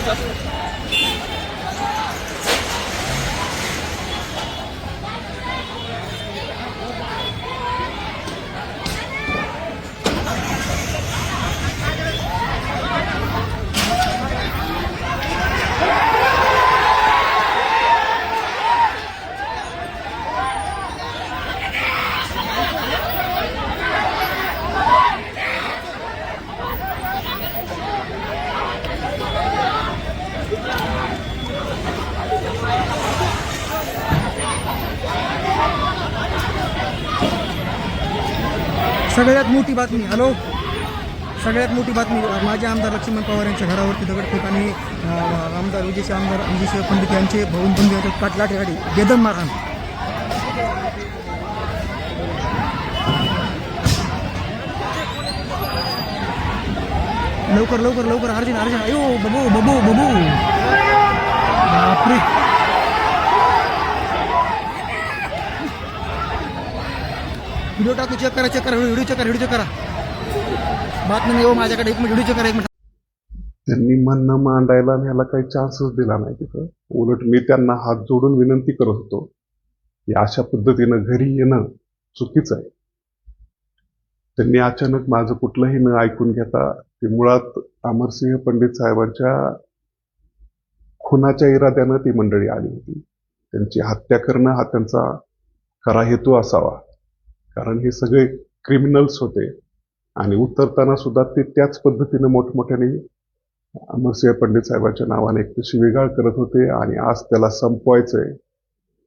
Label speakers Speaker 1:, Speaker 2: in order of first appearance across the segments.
Speaker 1: कमी जास्त.
Speaker 2: सगळ्यात मोठी बातमी, हॅलो, सगळ्यात मोठी बातमी, माजी आमदार लक्ष्मण पवार यांच्या घरावरती दगडफेक आणि आमदार विजयशिव पंडित यांचे भवन यांच्या लाठीकाठी बेदम मारहाण. लवकर लवकर लवकर अर्जुन अर्जुन, अयो बबू बबू बबू, बापरे. व्हिडिओ टाकू, चेक करा व्हिडिओ चेक करा. बातमी नाही हो माझ्याकडे, एक मिनिट व्हिडिओ चेक करा, एक मिनिट.
Speaker 3: त्यांनी म्हणणं मांडायला ह्याला काही चान्सच दिला नाही तिथं. उलट मी त्यांना हात जोडून विनंती करत होतो की अशा पद्धतीनं घरी येणं चुकीचं आहे. त्यांनी अचानक माझं कुठलंही न ऐकून घेता ते मुळात अमरसिंह पंडित साहेबांच्या खुनाच्या इराद्यानं ती मंडळी आली होती. त्यांची हत्या करणं हा त्यांचा खरा हेतू असावा, कारण हे सगळे क्रिमिनल्स होते. आणि उतरताना सुद्धा ते त्याच पद्धतीनं मोठमोठ्याने अमरसिंह पंडित साहेबांच्या नावाने एक शिवीगाळ करत होते. आणि आज त्याला संपवायचंय,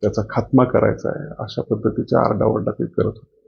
Speaker 3: त्याचा खात्मा करायचा आहे, अशा पद्धतीच्या आरडाओरडा ते करत होते.